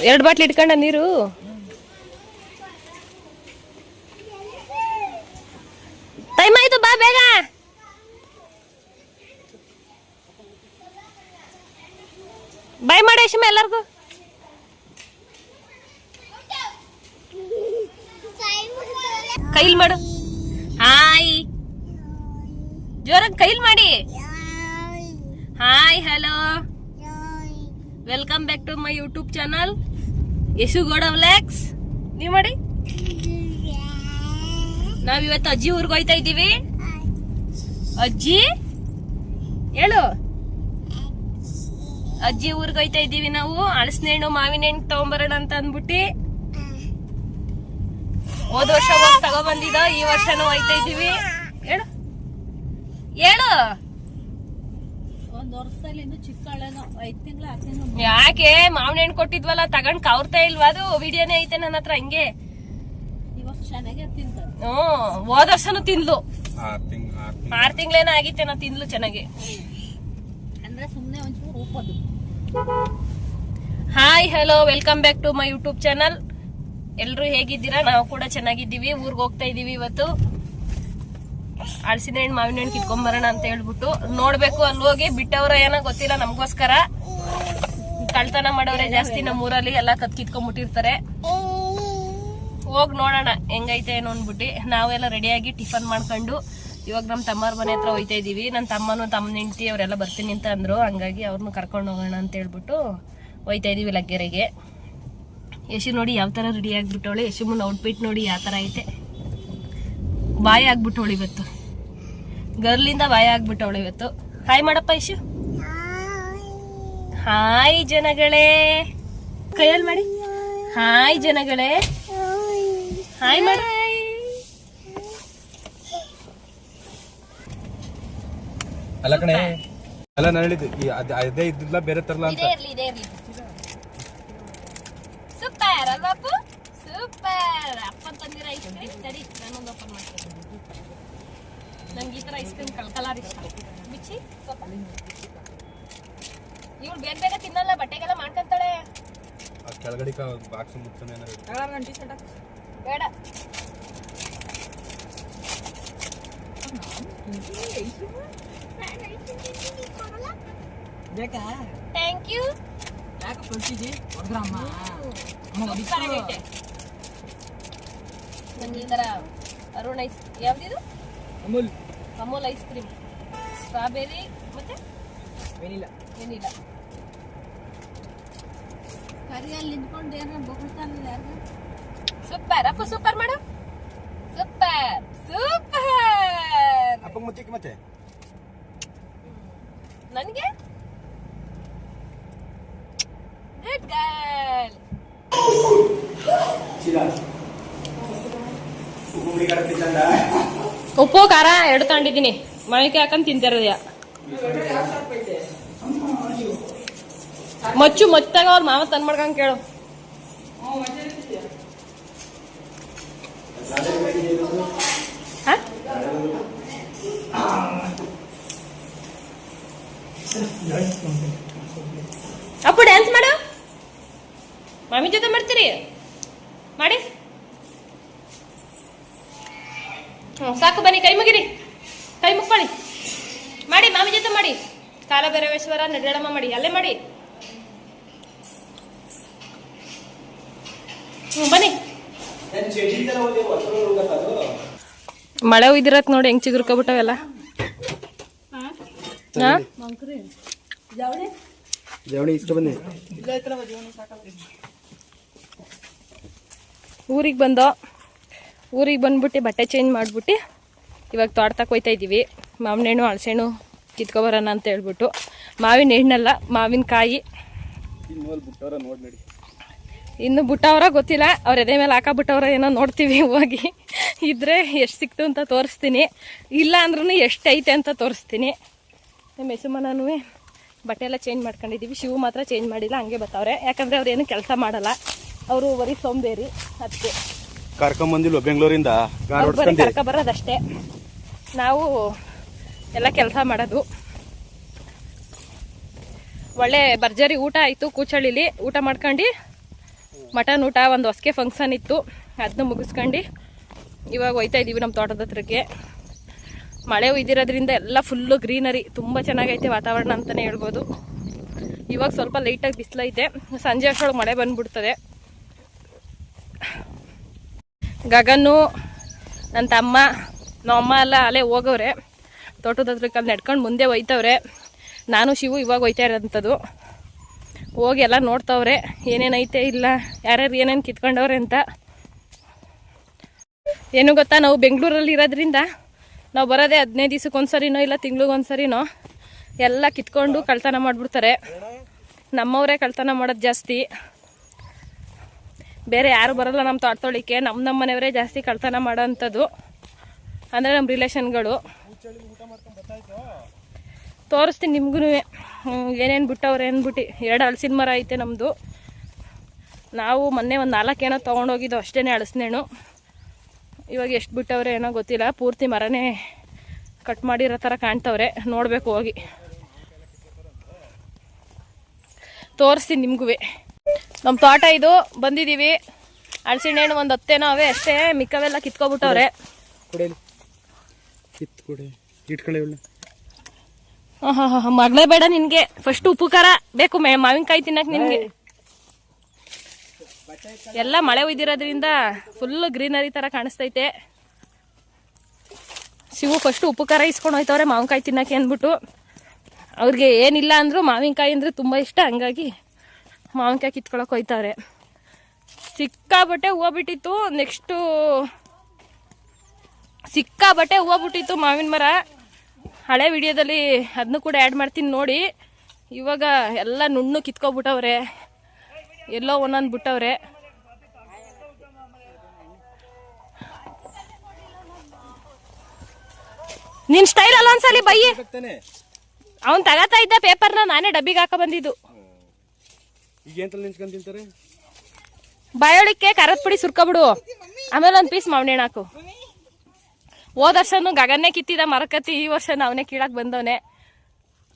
2 bottle ಇಟ್ಕೊಂಡ ನೀರು. Time ಆಯ್ತು, ಬಾ ಬೇಗ. ಬಾಯ್ ಮಾಡಿ ಯಶಮ್ಮ ಎಲ್ಲರಿಗೂ. ಕೈಲ್ ಮಾಡು. ಹಾಯ್ ಜೋರಾಗಿ ಕೈಲ್ ಮಾಡಿ. Hi hello, welcome back to my YouTube channel Yashu Gowda vlogs. ನೀವ್ ಮಾಡಿ. ನಾವಿವತ್ತು ಅಜ್ಜಿ ಊರ್ಗೆ ಹೋಯ್ತಾ ಇದ್ದೀವಿ. ಅಜ್ಜಿ ಹೇಳು. ಅಜ್ಜಿ ಊರ್ಗೆ ಹೋಯ್ತಾ ಇದ್ದೀವಿ ನಾವು. ಹಲಸಿನ ಹಣ್ಣು ಮಾವಿನ ಹಣ್ಣು ತಗೊಂಬರೋಣ ಅಂತ ಅಂದ್ಬಿಟ್ಟು ಹೋದ ವರ್ಷ ಹೋಗಿ ತಗೊಬಂದಿದ. ಈ ವರ್ಷನೂ ಹೋಯ್ತಾ ಇದ್ದೀವಿ. ಹೇಳು ಹೇಳು. ಒಂದ್ ವರ್ಷದಲ್ಲಿ ಇನ್ನು ಚಿಕ್ಕಳೇನೋ 5 ತಿಂಗಳು 6 ತಿಂಗಳು. ಯಾಕೆ ಮಾವಿನ ಹಣ್ಣು ಕೊಟ್ಟಿದ್ವಲ್ಲ ತಗೊಂಡ್ ಕವರ್ತಾ ಇಲ್ವಾ? ಅದು ವಿಡಿಯೋನೇ ಐತೆ ನನ್ನ ಹತ್ರ. ಹಂಗೆ ಈ ವರ್ಷ ಚೆನ್ನಾಗಿ ತಿಂತ. ಹೋದ ವರ್ಷನೂ ತಿನ್ಲು. 6 ತಿಂಗಳೇನೋ ಆಗಿತ್ತೆ ನಾ ತಿನ್ಲು ಚೆನ್ನಾಗಿ. ಅಂದ್ರೆ ಸುಮ್ನೆ ಒಂಚೂರು ರೂಪದು. Hi hello, welcome back to my YouTube channel. ಎಲ್ರು ಹೇಗಿದ್ದೀರಾ? ನಾವು ಕೂಡ ಚೆನ್ನಾಗಿದ್ದೀವಿ. ಊರ್ಗ್ ಹೋಗ್ತಾ ಇದೀವಿ ಇವತ್ತು. ಹಲಸಿನ ಹಣ್ಣು ಮಾವಿನ ಹಣ್ಣು ಕಿತ್ಕೊಂಡ್ ಬರೋಣ ಅಂತ ಹೇಳ್ಬಿಟ್ಟು ನೋಡ್ಬೇಕು. ಅಲ್ಲಿ ಹೋಗಿ ಬಿಟ್ಟವ್ರ ಏನೋ ಗೊತ್ತಿಲ್ಲ ನಮ್ಗೋಸ್ಕರ. ಕಳ್ತನ ಮಾಡೋರೆ ಜಾಸ್ತಿ ನಮ್ಮೂರಲ್ಲಿ, ಎಲ್ಲ ಕಿತ್ಕೊಂಡ್ಬಿಟ್ಟಿರ್ತಾರೆ. ಹೋಗ್ ನೋಡೋಣ ಹೆಂಗೈತೆ ಏನೋ ಅಂದ್ಬಿಟ್ಟು ನಾವೆಲ್ಲ ರೆಡಿಯಾಗಿ ಟಿಫನ್ ಮಾಡ್ಕೊಂಡು ಇವಾಗ ನಮ್ ತಮ್ಮರ ಮನೆ ಹತ್ರ ಹೋಯ್ತಾ ಇದೀವಿ. ನನ್ನ ತಮ್ಮನು ತಮ್ಮನ ಹೆಂಡತಿ ಅವರೆಲ್ಲ ಬರ್ತೀನಿ ಅಂತ ಅಂದ್ರು. ಹಂಗಾಗಿ ಅವ್ರನ್ನ ಕರ್ಕೊಂಡು ಹೋಗೋಣ ಅಂತ ಹೇಳ್ಬಿಟ್ಟು ಹೋಯ್ತಾ ಇದೀವಿ ಲಗ್ಗೆರೆಗೆ. ಯಶು ನೋಡಿ ಯಾವ ತರ ರೆಡಿ ಆಗ್ಬಿಟ್ಟವಳೆ. ಯಶುಮನ್ ಔಟ್ಫಿಟ್ ನೋಡಿ ಯಾವ ತರ ಐತೆ. ಬಾಯಿ ಆಗ್ಬಿಟ್ಟವಳು ಇವತ್ತು. ಗರ್ಲಿಂದ ಬಾಯಿ ಆಗ್ಬಿಟ್ಟವಳು ಇವತ್ತು. ಹಾಯ್ ಮಾಡಪ್ಪ ಯಶು. ಹಾಯ್ ಜನಗಳೇ, ಕೈಯಲ್ಲಿ ಮಾಡಿ. ಹಾಯ್ ಜನಗಳೇ, ಹಾಯ್ ಮಾಡಿ. ಅಲ್ಲ ಕಣೆ, ಅಲ್ಲ ನಾನು ಹೇಳಿದ್ದು ಅದೇ ಇದ್ದಿಲ್ಲ, ಬೇರೆ ತರಲ್ಲ ಅಂತ. ಸೂಪರ್ ಅಲ್ವಾಪು, ಸೂಪರ್. ಅಪ್ಪ ತಂದಿರ ಐಸ್ ಕ್ರೀಮ್ ತಡಿ, ನಾನೊಂದು ಓಪನ್ ಮಾಡ್ತೀನಿ. ನಂಗೆ ಈ ತರ ಐಸ್ ಕ್ರೀಮ್ ಕಲರ್ ಇಷ್ಟ. ಬಿಚ್ಚಿ ಸ್ವಲ್ಪ. ಇವಳು ಬೇಗ ಬೇಗ ತಿನ್ನಲ್ಲ, ಬಟ್ಟೆಗೆಲ್ಲ ಮಾಡ್ಕೊಂತಾಳೆ. ಕೆಳಗಡೆ ಬಾಕ್ಸ್ ಮುಚ್ಚನೆ ಬೇಡ. ಬೇಕಾ? Thank you. ಯಾಕೆ ಕೊಡ್ತಿದ್ದಿ? ಹೊಡ್ರಮ್ಮ. ನಂಗೆ ಈ ತರ ಅರುಣ್ ಐಸ್, ಯಾವ್ದಿದು? ಅಮೂಲ್ ಐಸ್ ಕ್ರೀಮ್, ಸ್ಟ್ರಾಬೆರಿ ಮತ್ತೆ ವೆನಿಲಾ. ಕರಿಯಲ್ಲಿ ನಿಂತ್ಕೊಂಡು ಏನೋ ಬೊಗಳ್ತಾನಲ್ಲ ಯಾರು? ಸೂಪರ್ ಅಪ್ಪ, ಸೂಪರ್ ಮಾಡು. Super super. ಅಪ್ಪ ಮುಚ್ಚಕ್ಕೆ ಮತ್ತೆ ನನಗೆ ಗುಡ್ ಗರ್ಲ್. ಉಪ್ಪು ಖಾರ 2 ತಗೊಂಡಿದ್ದೀನಿ. ಮಳಿಕೆ ಹಾಕೊಂಡ್ ತಿಂತಿರೋದ್ಯಾ? ಮಚ್ಚಾಗ ಅವ್ರ ಮಾವ ತಂದ್ ಮಾಡ್ಕೊಂಡ್ ಕೇಳು. ಅಪ್ಪು ಡ್ಯಾನ್ಸ್ ಮಾಡು. ಮಾಮಿ ಜೊತೆ ಮಾಡ್ತೀರಿ? ಮಾಡಿ. ಸಾಕು, ಬನ್ನಿ ಕೈ ಮುಗಿರಿ. ಕೈ ಮುಕ್ಕೊಳ್ಳಿ. ಮಾಡಿ, ಮಾಮಿ ಜೊತೆ ಮಾಡಿ. ಕಾಲ ಭೈರವೇಶ್ವರ ನಡಳಮ್ಮ ಮಾಡಿ, ಅಲ್ಲೇ ಮಾಡಿ. ಬನ್ನಿ. ಮಳೆ ಉಯ್ದಿರತ್ ನೋಡಿ ಹೆಂಗ್ ಚಿಗುರ್ಕೊಬಿಟ್ಟವೆಲ್ಲ. ಊರಿಗೆ ಬಂದ್ಬಿಟ್ಟು ಬಟ್ಟೆ ಚೇಂಜ್ ಮಾಡ್ಬಿಟ್ಟು ಇವಾಗ ತೋಟಕ್ಕೆ ಹೋಯ್ತಾ ಇದ್ದೀವಿ. ಮಾವಿನ ಹಣ್ಣು ಹಲಸೆಹಣ್ಣು ಕಿತ್ಕೊಬರೋಣ ಅಂತ ಹೇಳ್ಬಿಟ್ಟು. ಮಾವಿನ ಹಣ್ಣಲ್ಲ, ಮಾವಿನಕಾಯಿ ಇನ್ನು ಬುಟ್ಟವ್ರ ಗೊತ್ತಿಲ್ಲ. ಅವ್ರ ಎದೆ ಮೇಲೆ ಹಾಕಬಿಟ್ಟವ್ರ ಏನೋ ನೋಡ್ತೀವಿ ಹೋಗಿ. ಇದ್ರೆ ಎಷ್ಟು ಸಿಕ್ತು ಅಂತ ತೋರಿಸ್ತೀನಿ, ಇಲ್ಲ ಅಂದ್ರೂ ಎಷ್ಟು ಐತೆ ಅಂತ ತೋರಿಸ್ತೀನಿ. ನಮ್ಮ ಯಶುಮನೂ ಬಟ್ಟೆ ಎಲ್ಲ ಚೇಂಜ್ ಮಾಡ್ಕೊಂಡಿದ್ದೀವಿ. ಶಿವು ಮಾತ್ರ ಚೇಂಜ್ ಮಾಡಿಲ್ಲ, ಹಂಗೆ ಬರ್ತಾವ್ರೆ. ಯಾಕಂದರೆ ಅವ್ರು ಏನು ಕೆಲಸ ಮಾಡಲ್ಲ, ಅವರು ಬರೀ ಸೋಂಬೇರಿ. ಅದಕ್ಕೆ ಕರ್ಕೊಂಬಂದಿಲ್ವ ಬೆಂಗಳೂರಿಂದ? ಕರ್ಕ ಬರೋದಷ್ಟೇ. ನಾವು ಎಲ್ಲ ಕೆಲಸ ಮಾಡೋದು. ಒಳ್ಳೆ ಭರ್ಜರಿ ಊಟ ಆಯಿತು ಕೂಚಳ್ಳಿಲಿ. ಊಟ ಮಾಡ್ಕೊಂಡು ಮಟನ್ ಊಟ, ಒಂದು ಹೊಸಕೆ ಫಂಕ್ಷನ್ ಇತ್ತು, ಅದನ್ನ ಮುಗಿಸ್ಕೊಂಡು ಇವಾಗ ಹೋಯ್ತಾ ಇದ್ದೀವಿ ನಮ್ಮ ತೋಟದ ಹತ್ರಕ್ಕೆ. ಮಳೆ ಒಯ್ದಿರೋದ್ರಿಂದ ಎಲ್ಲ ಫುಲ್ಲು ಗ್ರೀನರಿ, ತುಂಬ ಚೆನ್ನಾಗೈತೆ ವಾತಾವರಣ ಅಂತಲೇ ಹೇಳ್ಬೋದು. ಇವಾಗ ಸ್ವಲ್ಪ ಲೈಟಾಗಿ ಬಿಸಿಲೈತೆ, ಸಂಜೆ ಅಷ್ಟೊಳಗೆ ಮಳೆ ಬಂದ್ಬಿಡ್ತದೆ. ಗಗನ್ನು, ನನ್ನ ತಮ್ಮ, ನಮ್ಮಮ್ಮ ಎಲ್ಲ ಅಲ್ಲೇ ಹೋಗವ್ರೆ ತೋಟದ ಹತ್ರಕ್ಕೆ. ಅಲ್ಲಿ ನಡ್ಕೊಂಡು ಮುಂದೆ ಒಯ್ತವ್ರೆ. ನಾನು ಶಿವು ಇವಾಗ ಹೋಯ್ತಾ ಇರೋಂಥದ್ದು. ಹೋಗಿ ಎಲ್ಲ ನೋಡ್ತವ್ರೆ ಏನೇನೈತೆ ಇಲ್ಲ, ಯಾರ್ಯಾರು ಏನೇನು ಕಿತ್ಕೊಂಡವ್ರೆ ಅಂತ. ಏನು ಗೊತ್ತಾ, ನಾವು ಬೆಂಗಳೂರಲ್ಲಿ ಇರೋದ್ರಿಂದ ನಾವು ಬರೋದೇ 15 ದಿವ್ಸಕ್ಕೊಂದ್ಸರಿನೋ ಇಲ್ಲ ತಿಂಗ್ಳಿಗೊಂದ್ಸರಿನೋ ಎಲ್ಲ ಕಿತ್ಕೊಂಡು ಕಳ್ತನ ಮಾಡಿಬಿಡ್ತಾರೆ. ನಮ್ಮವರೇ ಕಳ್ತನ ಮಾಡೋದು ಜಾಸ್ತಿ, ಬೇರೆ ಯಾರು ಬರೋಲ್ಲ ನಮ್ಮ ತೋಟದೊಳಿಕೆ. ನಮ್ಮ ಮನೆಯವರೇ ಜಾಸ್ತಿ ಕಳ್ತನ ಮಾಡೋ ಅಂಥದ್ದು, ಅಂದರೆ ನಮ್ಮ ರಿಲೇಷನ್ಗಳು. ತೋರಿಸ್ತೀನಿ ನಿಮ್ಗೂ ಏನೇನು ಬಿಟ್ಟವ್ರೆ ಅಂದ್ಬಿಟ್ಟು. 2 ಹಲಸಿನ ಮರ ಐತೆ ನಮ್ಮದು. ನಾವು ಮೊನ್ನೆ ಒಂದು 4 ಏನೋ ತೊಗೊಂಡೋಗಿದ್ದು ಅಷ್ಟೇ ಹಲಸಿನೇಣು. ಇವಾಗ ಎಷ್ಟು ಬಿಟ್ಟವ್ರೆ ಏನೋ ಗೊತ್ತಿಲ್ಲ. ಪೂರ್ತಿ ಮರನೇ ಕಟ್ ಮಾಡಿರೋ ಥರ ಕಾಣ್ತವ್ರೆ, ನೋಡಬೇಕು ಹೋಗಿ. ತೋರಿಸ್ತೀನಿ ನಿಮಗೂ. ನಮ್ಮ ತೋಟ ಇದು, ಬಂದಿದ್ದೀವಿ. ಹಲಸಿನ ಹಣ್ಣು ಒಂದು 10 ಅವೆ ಅಷ್ಟೇ, ಮಿಕ್ಕವೆಲ್ಲ ಕಿತ್ಕೊಬಿಟ್ಟವ್ರೆ. ಮಗಳೇ ಬೇಡ ನಿನ್ಗೆ, ಫಸ್ಟ್ ಉಪ್ಪು ಖಾರ ಬೇಕು, ಮಾವಿನಕಾಯಿ ತಿನ್ನಕ್ ನಿನ್ಗೆ. ಎಲ್ಲ ಮಳೆ ಒಯ್ದಿರೋದ್ರಿಂದ ಫುಲ್ ಗ್ರೀನರಿ ತರ ಕಾಣಿಸ್ತೈತೆ. ಶಿವು ಫಸ್ಟ್ ಉಪ್ಪು ಖಾರ ಇಸ್ಕೊಂಡು ಹೋಯ್ತವ್ರೆ ಮಾವಿನಕಾಯಿ ತಿನ್ನಕ್ಕೆ ಅಂದ್ಬಿಟ್ಟು. ಅವ್ರಿಗೆ ಏನಿಲ್ಲ ಅಂದ್ರು ಮಾವಿನಕಾಯಿ ಅಂದ್ರೆ ತುಂಬಾ ಇಷ್ಟ, ಹಂಗಾಗಿ ಮಾವಿನಕಾಯಿ ಕಿತ್ಕೊಳಕ್ ಹೋಯ್ತವ್ರೆ. ಸಿಕ್ಕಾಬಟ್ಟೆ ಹೂವು ಬಿಟ್ಟಿತ್ತು. ನೆಕ್ಸ್ಟು ಸಿಕ್ಕಾಬಟ್ಟೆ ಹೂವು ಬಿಟ್ಟಿತ್ತು ಮಾವಿನ ಮರ. ಹಳೆ ವಿಡಿಯೋದಲ್ಲಿ ಅದನ್ನು ಕೂಡ ಆ್ಯಡ್ ಮಾಡ್ತೀನಿ ನೋಡಿ. ಇವಾಗ ಎಲ್ಲ ನುಣ್ಣು ಕಿತ್ಕೊಬಿಟ್ಟವ್ರೆ, ಎಲ್ಲೋ ಒಂದೊಂದು ಬಿಟ್ಟವ್ರೆ. ನಿನ್ ಸ್ಟೈಲ್ ಅಲ್ಲ ಒಂದ್ಸಲಿ ಬೈಯಿ. ಅವನ್ ತಗತಾ ಇದ್ದ ಪೇಪರ್ನ, ನಾನೇ ಡಬ್ಬಿಗೆ ಹಾಕ ಬಂದಿದ್ದು. ಬಾಯೋಳಿಕ್ಕೆ ಖಾರದ ಪುಡಿ ಸುರ್ಕೊಬಿಡು, ಆಮೇಲೆ ಒಂದು ಪೀಸ್ ಮಾವಿನ ಹಾಕು. ಹೋದ ವರ್ಷನು ಗಗನ್ನೇ ಕಿತ್ತಿದ ಮರಕತ್ತಿ, ಈ ವರ್ಷ ಅವನೇ ಕೀಳಕ್ ಬಂದವನೆ.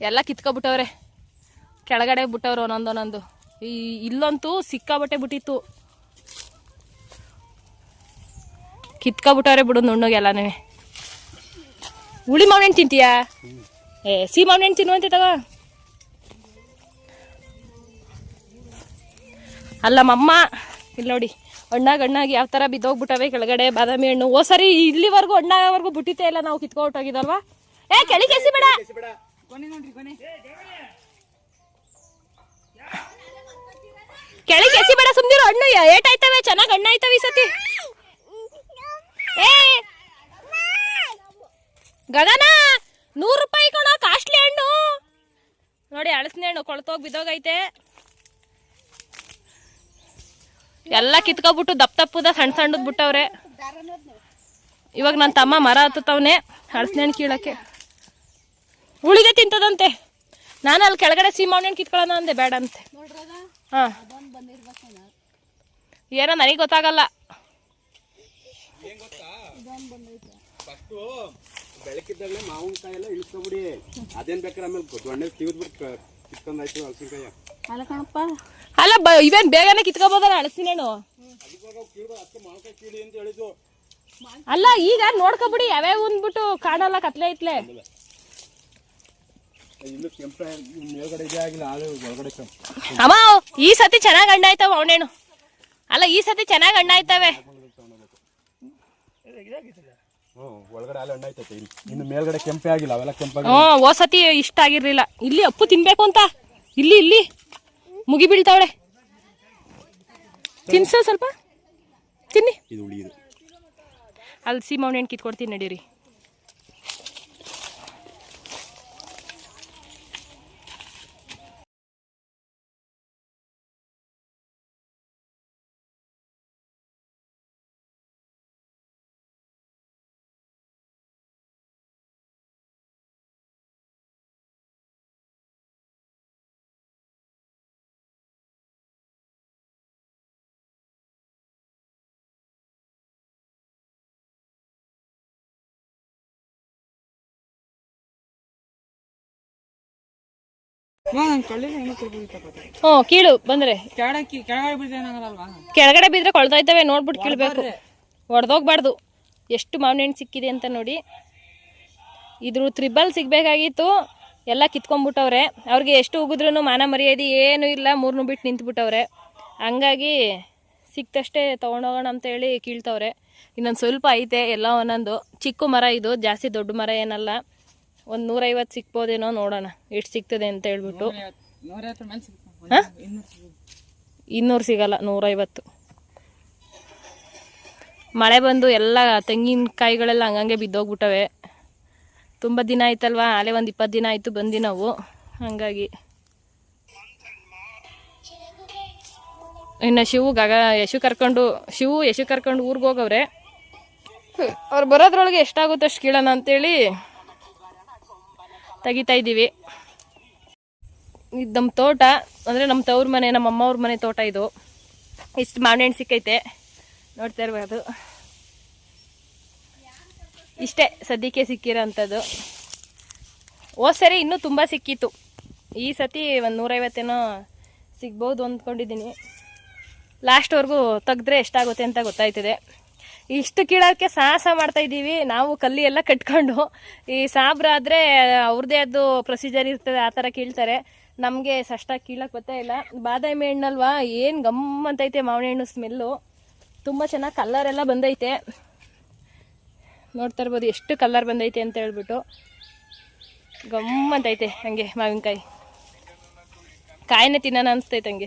ಎಲ್ಲ ಕಿತ್ಕೊಬಿಟ್ಟವ್ರೆ, ಕೆಳಗಡೆ ಬಿಟ್ಟವ್ರು ಒಂದೊಂದೊಂದೊಂದು. ಇಲ್ಲಂತೂ ಸಿಕ್ಕಾಬಟ್ಟೆ ಬಿಟ್ಟಿತ್ತು, ಕಿತ್ಕೊಬಿಟ್ಟವ್ರೆ ಬಿಡು ನುಣ್ಣಗೆಲ್ಲನೇ. ಹುಳಿ ಮಾವಿನ ಹಣ್ಣು ತಿಂತೀಯಾ? ಸಿಹಿ ಮಾವಿನ ಹಣ್ಣು ತಿನ್ನುವಂತೆ ತಗೋ. ಅಲ್ಲ ಮಮ್ಮ, ಇಲ್ಲಿ ನೋಡಿ ಹಣ್ಣಾಗಿ ಯಾವ ಥರ ಬಿದ್ದೋಗ್ಬಿಟ್ಟವೆ ಕೆಳಗಡೆ ಬಾದಾಮಿ ಹಣ್ಣು. ಓ ಸರಿ ಇಲ್ಲಿವರೆಗೂ ಹಣ್ಣಾಗವರೆಗೂ ಬಿಟ್ಟಿತ್ತೇ ಇಲ್ಲ, ನಾವು ಕಿತ್ಕೊಟ್ಟೋಗಿದಲ್ವಾ. ಕೆಳಗೆ ಎಸಿಬೇಡ, ಕೆಳಗೆ ಎಸಿಬೇಡ, ಸುಮ್ನಿರು. ಹಣ್ಣು ಏಟಾಯ್ತವೆ, ಚೆನ್ನಾಗಿ ಹಣ್ಣಾಯ್ತವೆ ಈ ಸತಿ. ಗಗನ 100 ರೂಪಾಯಿ ಕಣ, ಕಾಸ್ಟ್ಲಿ ಹಣ್ಣು ನೋಡಿ. ಹಳಸಿನ ಹಣ್ಣು ಕೊಳ್ತೋಗಿ ಬಿದ್ದೋಗೈತೆ. ಎಲ್ಲ ಕಿತ್ಕೊಬಿಟ್ಟು ದಪ್ಪದ ಸಣ್ಣ ಸಣ್ಣದ್ ಬಿಟ್ಟವ್ರೆ. ಇವಾಗ ನನ್ನ ತಮ್ಮ ಮರ ಹತ್ತವನೆ ಹಳಸಿನ ಹಣ್ಣು ಕೀಳಕ್ಕೆ. ಉಳಿದೆ ತಿಂತದಂತೆ. ನಾನು ಅಲ್ಲಿ ಕೆಳಗಡೆ ಸಿಹಿ ಮಾವಿನ ಹಣ್ಣು ಕಿತ್ಕೊಳ್ಳೋಣ ಅಂದೆ, ಬೇಡ ಅಂತೆ. ಹಾ, ಏನೋ ನನಗೆ ಗೊತ್ತಾಗಲ್ಲ. ಬೆಳಕಿದ್ದಾಗಲೇ ಮಾವಿನಕಾಯಿ ಎಲ್ಲ ಇಳಿಸ್ಕೊಬಿಡಿ, ಅದೇನ್ ಬೇಕಾದ್ರೆ ಆಮೇಲೆ ದೊಣ್ಣೆ ತಿವಿದ್ಬಿಟ್ಟು ಕಿತ್ಕೊಂಡಾಯ್ತು ಹಲಸಿನಕಾಯಿ. ಅಲ್ಲ ಇವೇನ್ ಬೇಗನೆ ಕಿತ್ಕೋಬೋದಲ್ಲ ಹಳಸಿನ ಹಣ್ಣು. ಅಲ್ಲ ಈಗ ನೋಡ್ಕೊಬಿಡಿ ಯಾವ್ಯಾವ ಅಂದ್ಬಿಟ್ಟು ಕಾಣಲ್ಲ, ಕತ್ಲೆ ಐತ್ಲೆ. ಅಮ್ಮ ಈ ಸತಿ ಚೆನ್ನಾಗ್ ಹಣ್ಣು ಆಯ್ತವ ಅವನೇನು. ಅಲ್ಲ ಈ ಸತಿ ಚೆನ್ನಾಗ್ ಹಣ್ಣು ಆಯ್ತವೆ. ಒಳಗಡೆ ಹಣ್ಣು ಆಯ್ತೈತೆ, ಇನ್ನು ಮೇಲ್ಗಡೆ ಕೆಂಪೆ ಆಗಿಲ್ಲ, ಅವೆಲ್ಲ ಕೆಂಪಾಗಿ. ಓ ಸತಿ ಇಷ್ಟ ಆಗಿರ್ಲಿಲ್ಲ. ಇಲ್ಲಿ ಅಪ್ಪು ತಿನ್ಬೇಕು ಅಂತ ಇಲ್ಲಿ ಮುಗಿ ಬೀಳ್ತಾವಳೆ. ತಿನ್ಸು ಸ್ವಲ್ಪ ತಿನ್ನಿ. ಇದು ಉಳಿಯುದು. ಅಲ್ಲಿ ಸಿಹಿ ಮಾವಿನ ಹಣ್ಣು ಕಿತ್ಕೊಡ್ತೀನಿ ನಡೀರಿ. ಹ್ಞೂ ಕೀಳು ಬಂದ್ರೆ ಕೆಳಗಡೆ ಬಿದ್ರೆ ಕೊಳ್ತೋಯ್ತವೆ, ನೋಡ್ಬಿಟ್ಟು ಕೀಳ್ಬೇಕು, ಹೊಡೆದೋಗ್ಬಾರ್ದು. ಎಷ್ಟು ಮಾವಿನ ಹಣ್ಣು ಸಿಕ್ಕಿದೆ ಅಂತ ನೋಡಿ. ಇದ್ರ ತ್ರಿಬಲ್ ಸಿಗ್ಬೇಕಾಗಿತ್ತು, ಎಲ್ಲ ಕಿತ್ಕೊಂಡ್ಬಿಟ್ಟವ್ರೆ. ಅವ್ರಿಗೆ ಎಷ್ಟು ಉಗಿದ್ರೂ ಮಾನ ಮರ್ಯಾದೆ ಏನೂ ಇಲ್ಲ, ಮೂರನ್ನು ಬಿಟ್ಟು ನಿಂತ್ಬಿಟ್ಟವ್ರೆ. ಹಂಗಾಗಿ ಸಿಕ್ತಷ್ಟೇ ತೊಗೊಂಡೋಗೋಣ ಅಂತೇಳಿ ಕೀಳ್ತವ್ರೆ. ಇನ್ನೊಂದು ಸ್ವಲ್ಪ ಐತೆ, ಎಲ್ಲ ಒಂದೊಂದು. ಚಿಕ್ಕ ಮರ ಇದು, ಜಾಸ್ತಿ ದೊಡ್ಡ ಮರ ಏನಲ್ಲ. ಒಂದು 150 ಸಿಕ್ಬೋದೇನೋ, ನೋಡೋಣ ಎಷ್ಟು ಸಿಗ್ತದೆ ಅಂತ ಹೇಳ್ಬಿಟ್ಟು. 200 ಸಿಗಲ್ಲ, 150. ಮಳೆ ಬಂದು ಎಲ್ಲ ತೆಂಗಿನಕಾಯಿಗಳೆಲ್ಲ ಹಂಗಂಗೆ ಬಿದ್ದೋಗ್ಬಿಟ್ಟವೆ. ತುಂಬ ದಿನ ಆಯ್ತಲ್ವಾ, ಅಲ್ಲೇ ಒಂದು 20 ದಿನ ಆಯಿತು ಬಂದು ನಾವು. ಹಾಗಾಗಿ ಇನ್ನು ಯಶು ಕರ್ಕೊಂಡು ಊರಿಗೆ ಹೋಗವ್ರೆ. ಅವ್ರು ಬರೋದ್ರೊಳಗೆ ಎಷ್ಟಾಗುತ್ತೋ ಅಷ್ಟು ಕೀಳೋಣ ಅಂತೇಳಿ ತೆಗಿತಾ ಇದ್ದೀವಿ. ಇದು ನಮ್ಮ ತೋಟ, ಅಂದರೆ ನಮ್ಮ ತವ್ರ ಮನೆ, ನಮ್ಮ ಅಮ್ಮವ್ರ ಮನೆ ತೋಟ ಇದು. ಇಷ್ಟು ಮಾವಿನ ಹಣ್ಣು ಸಿಕ್ಕೈತೆ, ನೋಡ್ತಾ ಇರ್ಬೋದು. ಇಷ್ಟೇ ಸದ್ಯಕ್ಕೆ ಸಿಕ್ಕಿರೋ ಅಂಥದ್ದು. ಹೋದ್ ಸರಿ ಇನ್ನೂ ತುಂಬ ಸಿಕ್ಕಿತ್ತು, ಈ ಸತಿ ಒಂದು 150 ಏನೋ ಸಿಗ್ಬೋದು ಅಂದ್ಕೊಂಡಿದ್ದೀನಿ. ಲಾಸ್ಟ್ವರೆಗೂ ತೆಗೆದ್ರೆ ಎಷ್ಟಾಗುತ್ತೆ ಅಂತ ಗೊತ್ತಾಯ್ತದೆ. ಇಷ್ಟು ಕೀಳೋಕ್ಕೆ ಸಾಹಸ ಮಾಡ್ತಾಯಿದ್ದೀವಿ ನಾವು, ಕಲ್ಲಿ ಎಲ್ಲ ಕಟ್ಕೊಂಡು. ಈ ಸಾಬ್ರಾದರೆ ಅವ್ರದ್ದೇ ಅದು ಪ್ರೊಸೀಜರ್ ಇರ್ತದೆ, ಆ ಥರ ಕೀಳ್ತಾರೆ. ನಮಗೆ ಅಷ್ಟಾಗಿ ಕೀಳಕ್ಕೆ ಗೊತ್ತೇ ಇಲ್ಲ. ಬಾದಾಮಿ ಹಣ್ಣಲ್ವಾ, ಏನು ಗಮ್ಮಂತೈತೆ ಮಾವಿನ ಹಣ್ಣು ಸ್ಮೆಲ್ಲು. ತುಂಬ ಚೆನ್ನಾಗಿ ಕಲ್ಲರೆಲ್ಲ ಬಂದೈತೆ, ನೋಡ್ತಾ ಇರ್ಬೋದು ಎಷ್ಟು ಕಲ್ಲರ್ ಬಂದೈತೆ ಅಂತ ಹೇಳ್ಬಿಟ್ಟು. ಗಮ್ಮಂತೈತೆ ಹಂಗೆ ಮಾವಿನಕಾಯಿ, ಕಾಯಿನೇ ತಿನ್ನೋಣ ಅನಿಸ್ತೈತೆ ಹಂಗೆ.